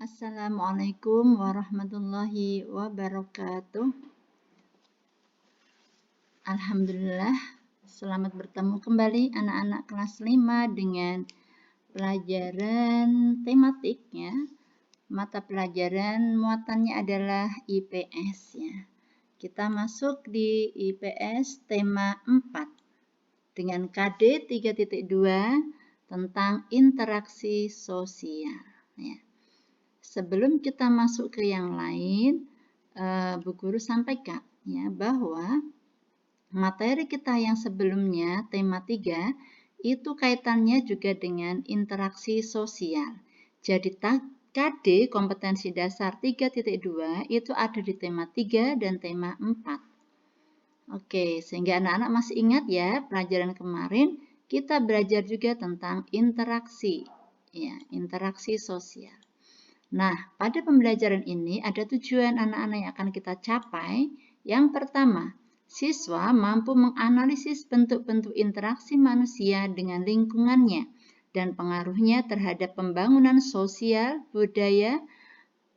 Assalamualaikum warahmatullahi wabarakatuh. Alhamdulillah, selamat bertemu kembali anak-anak kelas 5 dengan pelajaran tematik ya. Mata pelajaran muatannya adalah IPS ya. Kita masuk di IPS tema 4 dengan KD 3.2 tentang interaksi sosial ya. Sebelum kita masuk ke yang lain, Bu Guru sampaikan ya bahwa materi kita yang sebelumnya tema 3 itu kaitannya juga dengan interaksi sosial. Jadi KD kompetensi dasar 3.2 itu ada di tema 3 dan tema 4. Oke, sehingga anak-anak masih ingat ya pelajaran kemarin kita belajar juga tentang interaksi ya, interaksi sosial. Nah, pada pembelajaran ini ada tujuan anak-anak yang akan kita capai. Yang pertama, siswa mampu menganalisis bentuk-bentuk interaksi manusia dengan lingkungannya dan pengaruhnya terhadap pembangunan sosial, budaya,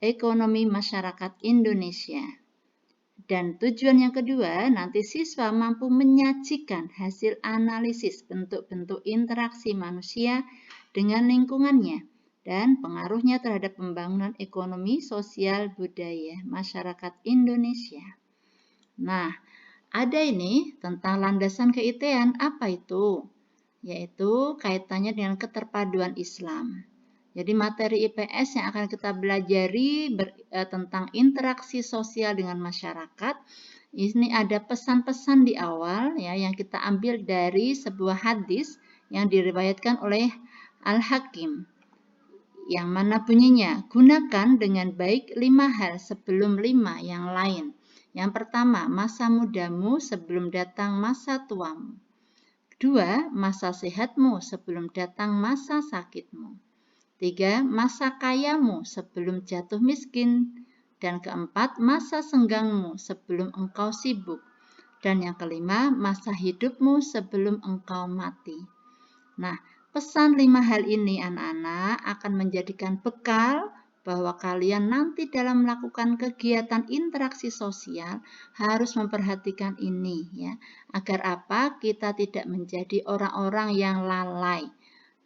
ekonomi masyarakat Indonesia. Dan tujuan yang kedua, nanti siswa mampu menyajikan hasil analisis bentuk-bentuk interaksi manusia dengan lingkungannya dan pengaruhnya terhadap pembangunan ekonomi, sosial, budaya, masyarakat Indonesia. Nah, ada ini tentang landasan keitean, apa itu? Yaitu kaitannya dengan keterpaduan Islam. Jadi materi IPS yang akan kita belajari tentang interaksi sosial dengan masyarakat. Ini ada pesan-pesan di awal ya yang kita ambil dari sebuah hadis yang diriwayatkan oleh Al-Hakim. Yang mana bunyinya, gunakan dengan baik 5 hal sebelum 5 yang lain. Yang pertama, masa mudamu sebelum datang masa tuamu. 2, masa sehatmu sebelum datang masa sakitmu. 3, masa kayamu sebelum jatuh miskin. Dan keempat, masa senggangmu sebelum engkau sibuk. Dan yang kelima, masa hidupmu sebelum engkau mati. Nah, pesan 5 hal ini anak-anak akan menjadikan bekal bahwa kalian nanti dalam melakukan kegiatan interaksi sosial harus memperhatikan ini ya. Agar apa? Kita tidak menjadi orang-orang yang lalai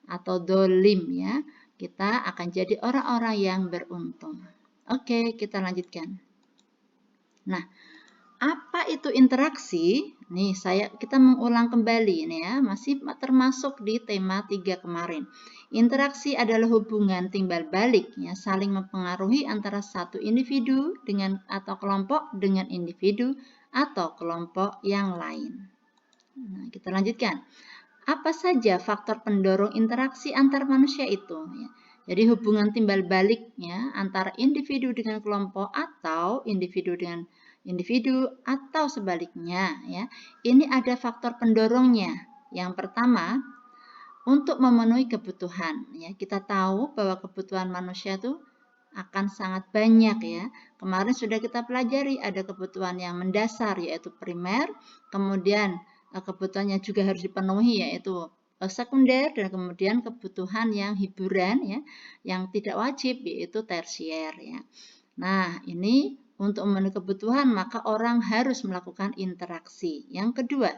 atau dolim ya. Kita akan jadi orang-orang yang beruntung. Oke, kita lanjutkan. Nah, apa itu interaksi? Nih, kita mengulang kembali nih ya, masih termasuk di tema 3 kemarin. Interaksi adalah hubungan timbal balik ya, saling mempengaruhi antara satu individu dengan atau kelompok dengan individu atau kelompok yang lain. Nah, kita lanjutkan. Apa saja faktor pendorong interaksi antar manusia itu ya? Jadi hubungan timbal balik ya, antara individu dengan kelompok atau individu dengan individu atau sebaliknya ya. Ini ada faktor pendorongnya. Yang pertama, untuk memenuhi kebutuhan ya. Kita tahu bahwa kebutuhan manusia itu akan sangat banyak ya. Kemarin sudah kita pelajari ada kebutuhan yang mendasar yaitu primer, kemudian kebutuhannya juga harus dipenuhi yaitu sekunder, dan kemudian kebutuhan yang hiburan ya, yang tidak wajib yaitu tersier ya. Nah, ini untuk memenuhi kebutuhan maka orang harus melakukan interaksi. Yang kedua,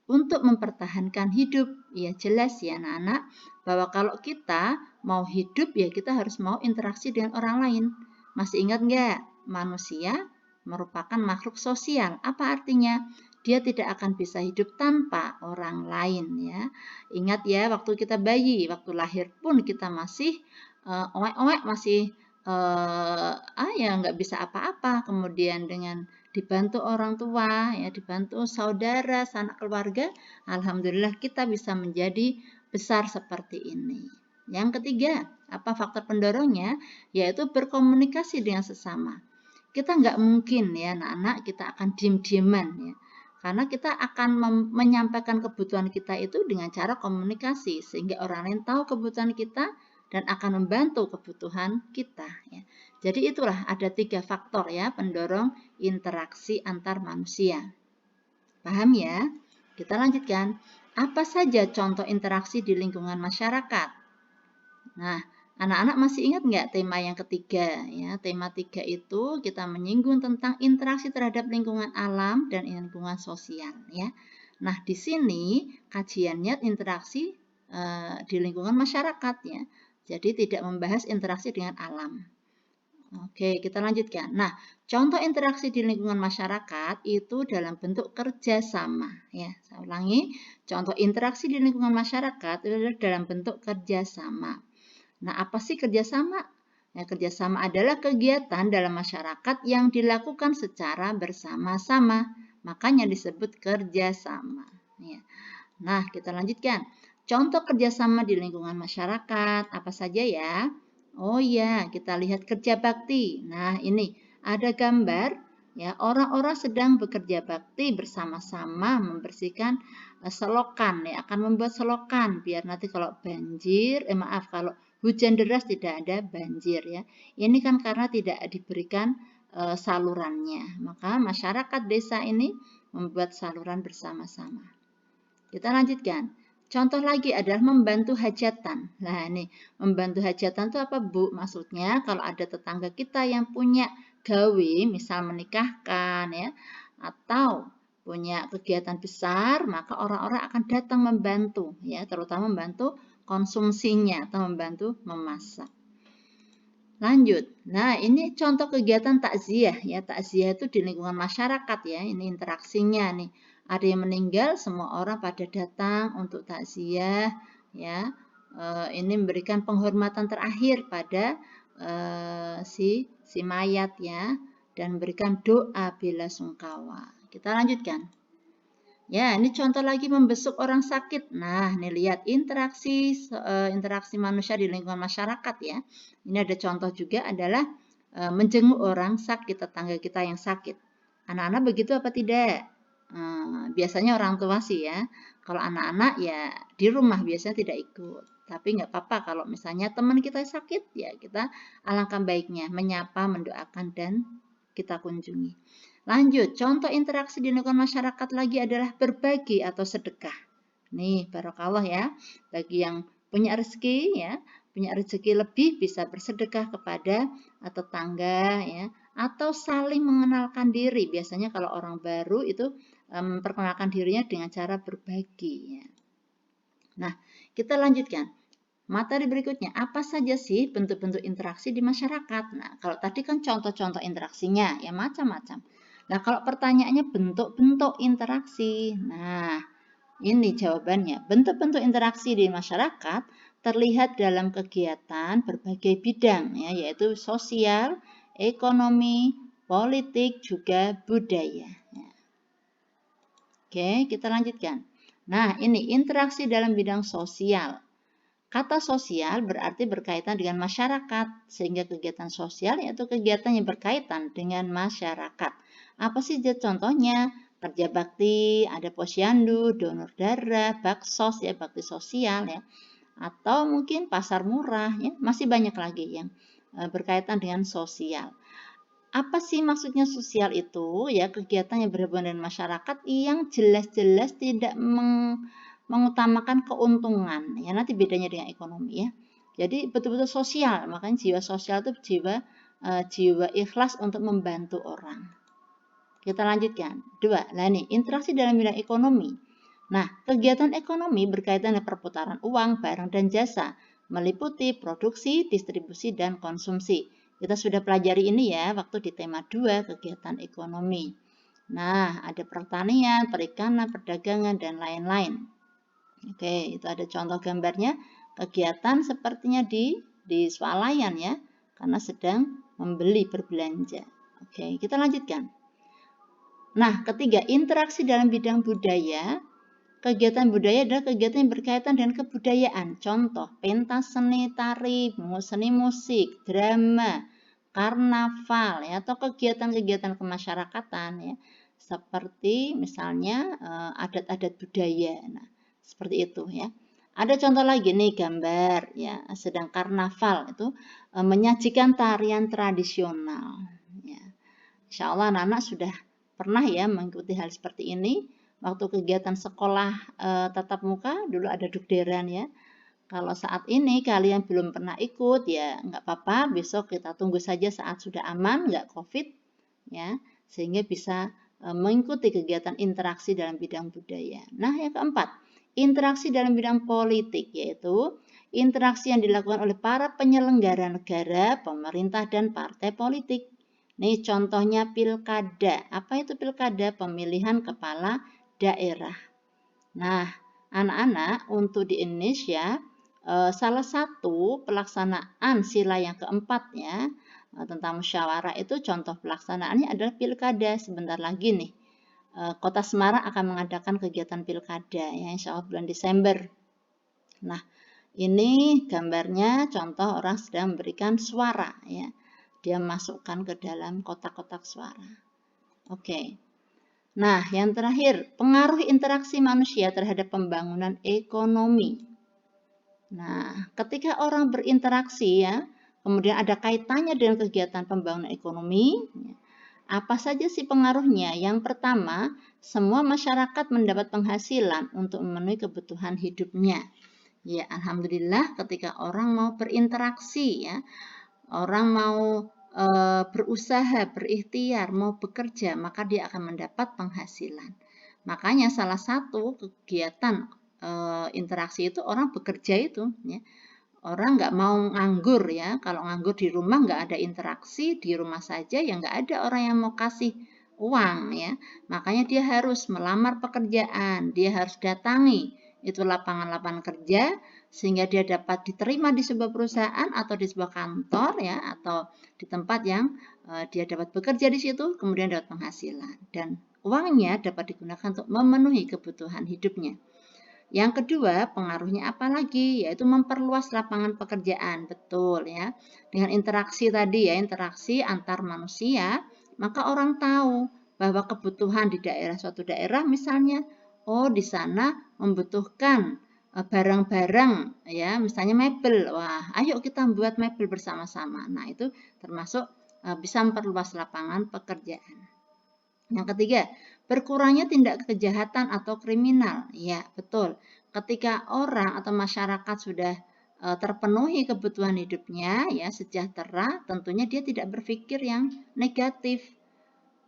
untuk mempertahankan hidup, ya jelas ya anak-anak bahwa kalau kita mau hidup ya kita harus mau interaksi dengan orang lain. Masih ingat nggak? Manusia merupakan makhluk sosial. Apa artinya? Dia tidak akan bisa hidup tanpa orang lain ya. Ingat ya waktu kita bayi, waktu lahir pun kita masih owek-owek, masih ya nggak bisa apa-apa. Kemudian dengan dibantu orang tua, ya dibantu saudara, sanak keluarga, alhamdulillah kita bisa menjadi besar seperti ini. Yang ketiga, apa faktor pendorongnya? Yaitu berkomunikasi dengan sesama. Kita nggak mungkin ya anak-anak kita akan diem-dieman ya. Karena kita akan menyampaikan kebutuhan kita itu dengan cara komunikasi sehingga orang lain tahu kebutuhan kita dan akan membantu kebutuhan kita ya. Jadi itulah ada 3 faktor ya pendorong interaksi antar manusia. Paham ya? Kita lanjutkan. Apa saja contoh interaksi di lingkungan masyarakat? Nah, Anak-anak masih ingat nggak tema yang ketiga? Ya, tema 3 itu kita menyinggung tentang interaksi terhadap lingkungan alam dan lingkungan sosial. Ya, nah di sini kajiannya interaksi di lingkungan masyarakat ya. Jadi tidak membahas interaksi dengan alam. Oke, kita lanjutkan. Nah, contoh interaksi di lingkungan masyarakat itu dalam bentuk kerjasama. Ya, saya ulangi. Contoh interaksi di lingkungan masyarakat itu adalah dalam bentuk kerjasama. Nah, apa sih kerjasama? Ya, kerjasama adalah kegiatan dalam masyarakat yang dilakukan secara bersama-sama. Makanya disebut kerjasama. Ya. Nah, kita lanjutkan. Contoh kerjasama di lingkungan masyarakat, apa saja ya? Oh ya, kita lihat kerja bakti. Nah, ini ada gambar ya, orang-orang sedang bekerja bakti bersama-sama membersihkan selokan ya, akan membuat selokan biar nanti kalau banjir, kalau hujan deras tidak ada banjir ya. Ini kan karena tidak diberikan salurannya. Maka masyarakat desa ini membuat saluran bersama-sama. Kita lanjutkan. Contoh lagi adalah membantu hajatan. Nah, ini membantu hajatan itu apa, Bu? Maksudnya kalau ada tetangga kita yang punya gawe, misal menikahkan ya, atau punya kegiatan besar, maka orang-orang akan datang membantu ya, terutama membantu konsumsinya atau membantu memasak. Lanjut. Nah, ini contoh kegiatan takziah ya. Takziah itu di lingkungan masyarakat ya. Ini interaksinya nih. Ada yang meninggal, semua orang pada datang untuk takziah ya. Ini memberikan penghormatan terakhir pada si mayat ya, dan memberikan doa bela sungkawa. Kita lanjutkan. Ya, ini contoh lagi membesuk orang sakit. Nah, ini lihat interaksi manusia di lingkungan masyarakat ya. Ini ada contoh juga adalah menjenguk orang sakit, tetangga kita yang sakit. Anak-anak begitu apa tidak? Biasanya orang tua sih ya. Kalau anak-anak ya di rumah biasanya tidak ikut. Tapi nggak apa-apa kalau misalnya teman kita sakit, ya kita alangkah baiknya menyapa, mendoakan, dan kita kunjungi. Lanjut, contoh interaksi di lingkungan masyarakat lagi adalah berbagi atau sedekah. Nih, barokallah ya. Bagi yang punya rezeki ya, punya rezeki lebih bisa bersedekah kepada tetangga ya, atau saling mengenalkan diri. Biasanya kalau orang baru itu memperkenalkan dirinya dengan cara berbagi ya. Nah, kita lanjutkan. Materi berikutnya, apa saja sih bentuk-bentuk interaksi di masyarakat? Nah, kalau tadi kan contoh-contoh interaksinya, ya macam-macam. Nah, kalau pertanyaannya bentuk-bentuk interaksi. Nah, ini jawabannya. Bentuk-bentuk interaksi di masyarakat terlihat dalam kegiatan berbagai bidang, ya, yaitu sosial, ekonomi, politik, juga budaya. Ya. Oke, kita lanjutkan. Nah, ini interaksi dalam bidang sosial. Kata sosial berarti berkaitan dengan masyarakat, sehingga kegiatan sosial yaitu kegiatan yang berkaitan dengan masyarakat. Apa sih contohnya? Kerja bakti, ada posyandu, donor darah, baksos ya, bakti sosial ya, atau mungkin pasar murah ya, masih banyak lagi yang berkaitan dengan sosial. Apa sih maksudnya sosial itu? Ya, kegiatan yang berhubungan dengan masyarakat yang jelas-jelas tidak mengutamakan keuntungan. Ya, nanti bedanya dengan ekonomi ya. Jadi betul-betul sosial, makanya jiwa sosial itu jiwa ikhlas untuk membantu orang. Kita lanjutkan. 2. Nah ini, interaksi dalam bidang ekonomi. Nah, kegiatan ekonomi berkaitan dengan perputaran uang, barang, dan jasa, meliputi produksi, distribusi, dan konsumsi. Kita sudah pelajari ini ya, waktu di tema 2, kegiatan ekonomi. Nah, ada pertanian, perikanan, perdagangan, dan lain-lain. Oke, itu ada contoh gambarnya. Kegiatan sepertinya di swalayan ya, karena sedang membeli, berbelanja. Oke, kita lanjutkan. Nah, ketiga, interaksi dalam bidang budaya. Kegiatan budaya adalah kegiatan yang berkaitan dengan kebudayaan. Contoh, pentas seni tari, seni musik, drama, karnaval, ya, atau kegiatan-kegiatan kemasyarakatan, ya, seperti misalnya adat-adat budaya. Nah, seperti itu, ya. Ada contoh lagi nih gambar, ya, sedang karnaval itu menyajikan tarian tradisional. Ya. Insya Allah anak-anak sudah pernah ya mengikuti hal seperti ini. Waktu kegiatan sekolah tatap muka dulu ada dugderan ya, Kalau saat ini kalian belum pernah ikut, ya nggak apa-apa, besok kita tunggu saja saat sudah aman, nggak COVID, ya, sehingga bisa mengikuti kegiatan interaksi dalam bidang budaya. Nah, yang keempat, interaksi dalam bidang politik, yaitu interaksi yang dilakukan oleh para penyelenggara negara, pemerintah, dan partai politik. Nih contohnya pilkada. Apa itu pilkada? Pemilihan kepala daerah. Nah, anak-anak, untuk di Indonesia, salah satu pelaksanaan sila yang keempatnya tentang musyawarah itu contoh pelaksanaannya adalah pilkada. Sebentar lagi nih, Kota Semarang akan mengadakan kegiatan pilkada ya, insya Allah bulan Desember. Nah, ini gambarnya contoh orang sedang memberikan suara ya. Dia masukkan ke dalam kotak-kotak suara. Oke. Nah, yang terakhir, pengaruh interaksi manusia terhadap pembangunan ekonomi. Nah, ketika orang berinteraksi ya, kemudian ada kaitannya dengan kegiatan pembangunan ekonomi, apa saja sih pengaruhnya? Yang pertama, semua masyarakat mendapat penghasilan untuk memenuhi kebutuhan hidupnya. Ya, alhamdulillah ketika orang mau berinteraksi ya, orang mau berusaha, berikhtiar, mau bekerja, maka dia akan mendapat penghasilan. Makanya salah satu kegiatan interaksi itu orang bekerja itu, ya. Orang nggak mau nganggur ya. Kalau nganggur di rumah nggak ada interaksi, di rumah saja ya nggak ada orang yang mau kasih uang ya. Makanya dia harus melamar pekerjaan, dia harus datangi itu lapangan-lapangan kerja sehingga dia dapat diterima di sebuah perusahaan atau di sebuah kantor ya, atau di tempat yang dia dapat bekerja di situ, kemudian dapat penghasilan dan uangnya dapat digunakan untuk memenuhi kebutuhan hidupnya. Yang kedua, pengaruhnya apa lagi? Yaitu memperluas lapangan pekerjaan. Betul ya. Dengan interaksi tadi ya, interaksi antar manusia, maka orang tahu bahwa kebutuhan di daerah suatu daerah misalnya, oh di sana membutuhkan barang-barang ya, misalnya mebel. Wah, ayo kita buat mebel bersama-sama. Nah, itu termasuk bisa memperluas lapangan pekerjaan. Yang ketiga, berkurangnya tindak kejahatan atau kriminal. Ya, betul. Ketika orang atau masyarakat sudah terpenuhi kebutuhan hidupnya, ya sejahtera, tentunya dia tidak berpikir yang negatif.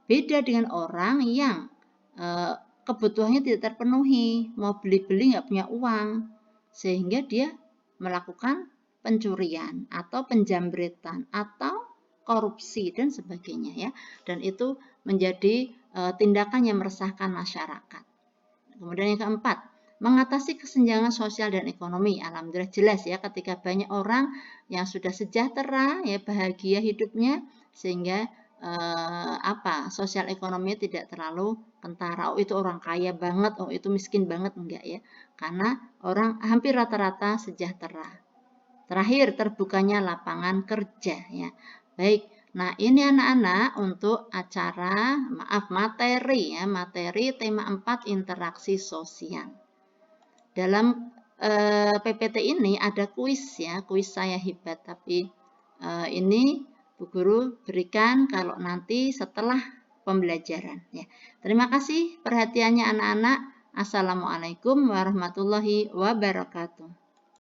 Beda dengan orang yang kebutuhannya tidak terpenuhi, mau beli-beli nggak punya uang, sehingga dia melakukan pencurian atau penjambretan atau korupsi dan sebagainya ya. Dan itu menjadi tindakan yang meresahkan masyarakat. Kemudian yang keempat, mengatasi kesenjangan sosial dan ekonomi. Alhamdulillah jelas ya, ketika banyak orang yang sudah sejahtera ya, bahagia hidupnya, sehingga sosial ekonominya tidak terlalu kentara. Oh itu orang kaya banget, oh itu miskin banget, enggak ya. Karena orang hampir rata-rata sejahtera. Terakhir, terbukanya lapangan kerja ya. Baik. Nah, ini anak-anak untuk acara, materi ya, materi tema 4 interaksi sosial. Dalam PPT ini ada kuis ya, kuis saya hebat, tapi ini Bu Guru berikan kalau nanti setelah pembelajaran ya. Terima kasih perhatiannya anak-anak. Assalamualaikum warahmatullahi wabarakatuh.